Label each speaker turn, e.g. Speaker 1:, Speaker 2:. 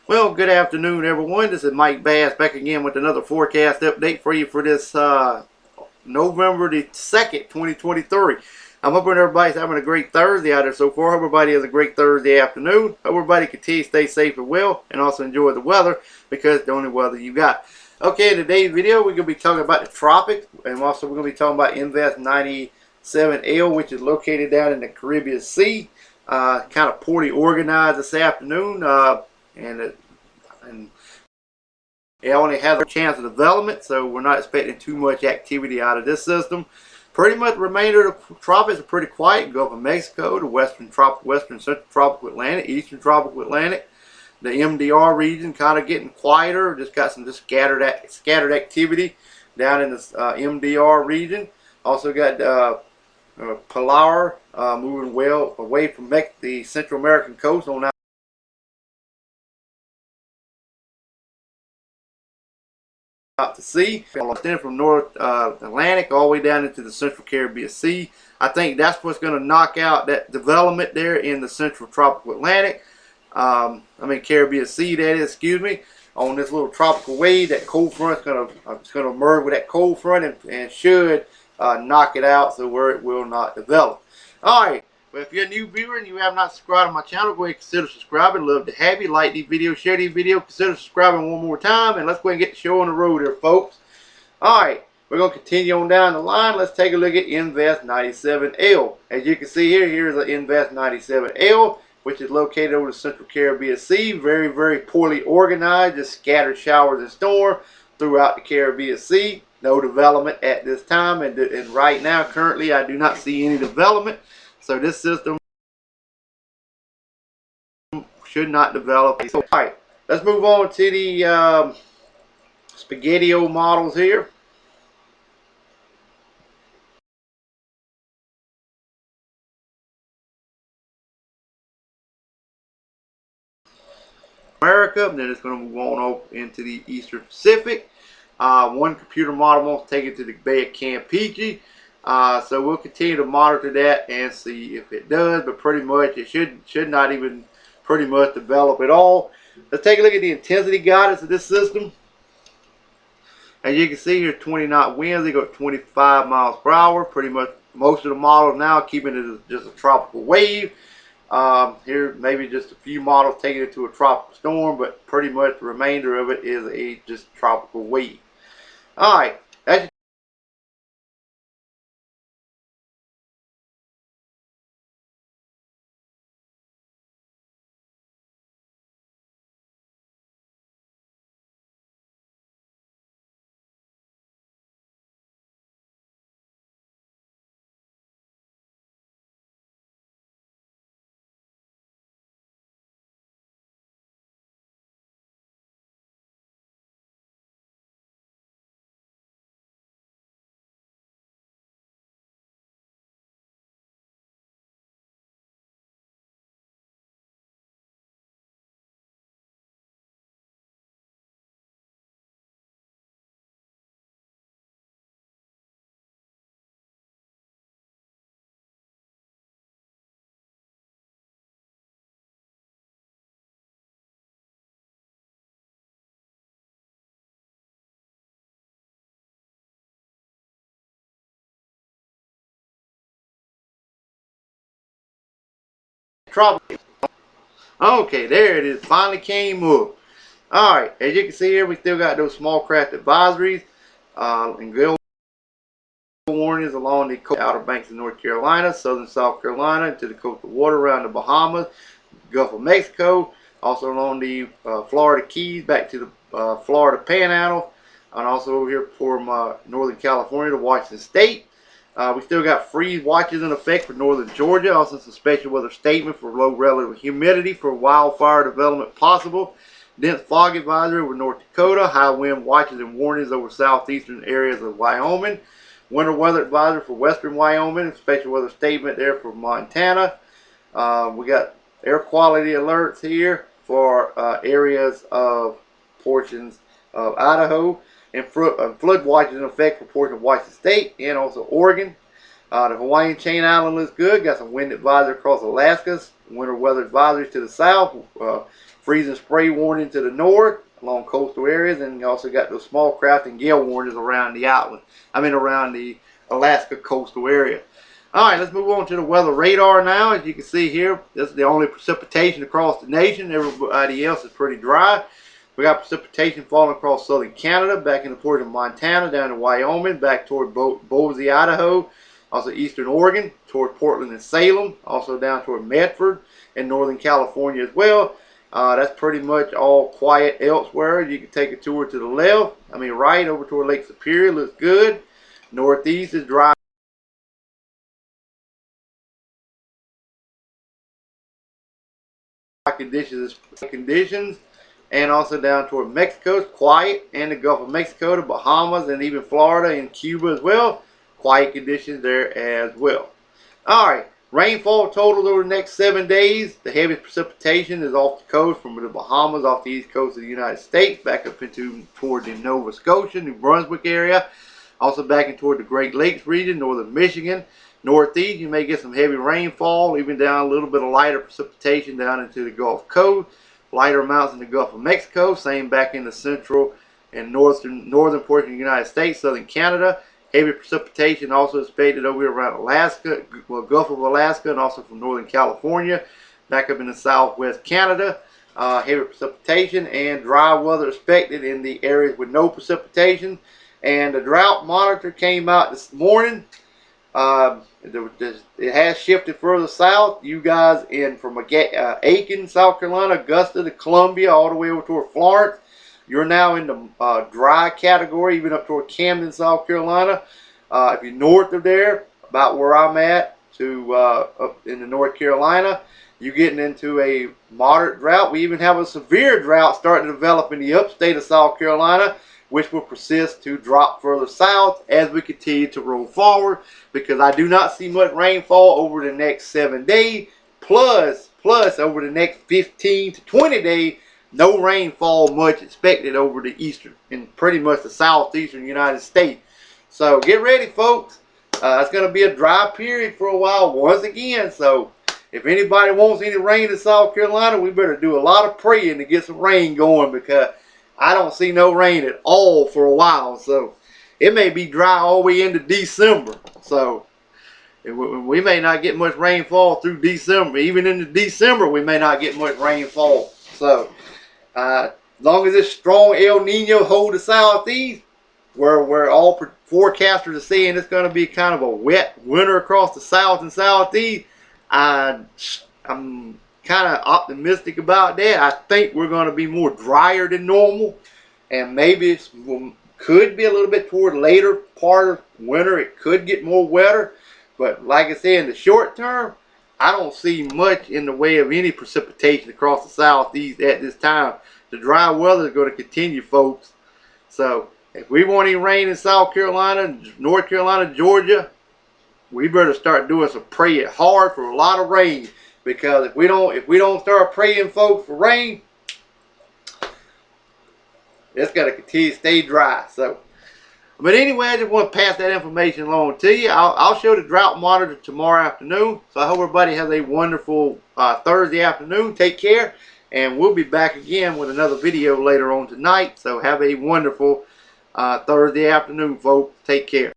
Speaker 1: Well, good afternoon, everyone. This is Mike Bass back again with another forecast update for you for this November the 2nd, 2023. I'm hoping everybody's having a great Thursday out there so far. Hope everybody has a great Thursday afternoon. Hope everybody continues to stay safe and well and also enjoy the weather because it's the only weather you got. Okay, in today's video, we're going to be talking about the tropics, and also we're going to be talking about Invest 97L, which is located down in the Caribbean Sea. Kind of poorly organized this afternoon. And it only has a chance of development, so we're not expecting too much activity out of this system. Pretty much the remainder of the tropics are pretty quiet. Gulf of Mexico, the western central tropical Atlantic, eastern tropical Atlantic. The MDR region kind of getting quieter. Just got some scattered activity down in the MDR region. Also got Polar moving well away from the Central American coast on out to sea, from North Atlantic all the way down into the Central Caribbean Sea. I think that's what's going to knock out that development there in the Central Tropical Atlantic. Caribbean Sea, that is, excuse me, on this little tropical wave. That cold front is going to merge with that cold front and should knock it out so where it will not develop. Alright, well, if you're a new viewer and you have not subscribed to my channel, go ahead and consider subscribing. Love to have you. Like these videos, share these videos, consider subscribing one more time, and let's go ahead and get the show on the road here, folks. Alright, we're going to continue on down the line. Let's take a look at Invest 97L. As you can see here, here's an Invest 97L, which is located over the Central Caribbean Sea. Very, very poorly organized, just scattered showers and storms throughout the Caribbean Sea. No development at this time, and right now, currently, I do not see any development. So this system should not develop. So, alright, let's move on to the Spaghetti-O models here. America, then it's going to move on up into the Eastern Pacific. One computer model wants to take it to the Bay of Campeche. So we'll continue to monitor that and see if it does, but pretty much it should not even pretty much develop at all. Let's take a look at the intensity guidance of this system. As you can see here, 20 knot winds, they go 25 miles per hour. Pretty much most of the models now keeping it as just a tropical wave. Here maybe just a few models taking it to a tropical storm, but pretty much the remainder of it is a just tropical wave. Alright, that's tropical. Okay, there it is. Finally came up. Alright, as you can see here, we still got those small craft advisories and gale warnings along the Outer Banks of North Carolina, southern South Carolina, to the coastal water around the Bahamas, Gulf of Mexico, also along the Florida Keys back to the Florida Panhandle, and also over here from Northern California to Washington State. We still got freeze watches in effect for northern Georgia. Also some special weather statement for low relative humidity for wildfire development possible. Dense fog advisory over North Dakota. High wind watches and warnings over southeastern areas of Wyoming. Winter weather advisory for western Wyoming. Special weather statement there for Montana. We got air quality alerts here for areas of portions of Idaho. And flood watches in effect for portions of Washington State and also Oregon. The Hawaiian Chain Island looks good. Got some wind advisory across Alaska. Winter weather advisories to the south. Freeze and spray warning to the north along coastal areas. And you also got those small craft and gale warnings around the island. around the Alaska coastal area. Alright, let's move on to the weather radar now. As you can see here, this is the only precipitation across the nation. Everybody else is pretty dry. We got precipitation falling across southern Canada, back in the portion of Montana, down to Wyoming, back toward Boise, Idaho, also eastern Oregon, toward Portland and Salem, also down toward Medford and northern California as well. That's pretty much all quiet elsewhere. You can take a tour to the left, right over toward Lake Superior, looks good. Northeast is dry conditions, and also down toward Mexico is quiet, and the Gulf of Mexico, the Bahamas, and even Florida and Cuba as well. Quiet conditions there as well. Alright, rainfall totals over the next 7 days. The heaviest precipitation is off the coast from the Bahamas, off the east coast of the United States, back up into toward the Nova Scotia, New Brunswick area. Also back in toward the Great Lakes region, northern Michigan. Northeast, you may get some heavy rainfall, even down a little bit of lighter precipitation down into the Gulf Coast. Lighter amounts in the Gulf of Mexico, same back in the central and northern portion of the United States, southern Canada. Heavy precipitation also expected over here around Alaska, Gulf of Alaska, and also from northern California, back up in the southwest Canada. Heavy precipitation and dry weather expected in the areas with no precipitation. And the drought monitor came out this morning. It has shifted further south. You guys from Aiken, South Carolina, Augusta to Columbia, all the way over toward Florence, you're now in the dry category, even up toward Camden, South Carolina. If you're north of there, about where I'm at, to up in the North Carolina, you're getting into a moderate drought. We even have a severe drought starting to develop in the upstate of South Carolina, which will persist to drop further south as we continue to roll forward, because I do not see much rainfall over the next 7 days, plus over the next 15 to 20 days, no rainfall much expected over the eastern and pretty much the southeastern United States. So get ready, folks. It's going to be a dry period for a while once again. So if anybody wants any rain in South Carolina, we better do a lot of praying to get some rain going, because I don't see no rain at all for a while. So it may be dry all the way into December. So we may not get much rainfall through December. Even into December, we may not get much rainfall. So as long as this strong El Nino hold the southeast, where all forecasters are saying it's going to be kind of a wet winter across the south and southeast, I'm kind of optimistic about that. I think we're going to be more drier than normal, and maybe it could be a little bit toward the later part of winter. It could get more wetter, but like I said, in the short term, I don't see much in the way of any precipitation across the southeast at this time. The dry weather is going to continue, folks. So if we want any rain in South Carolina, North Carolina, Georgia, we better start doing some praying hard for a lot of rain. Because if we don't start praying, folks, for rain, it's got to continue to stay dry. So, but anyway, I just want to pass that information along to you. I'll show the drought monitor tomorrow afternoon. So I hope everybody has a wonderful Thursday afternoon. Take care, and we'll be back again with another video later on tonight. So have a wonderful Thursday afternoon, folks. Take care.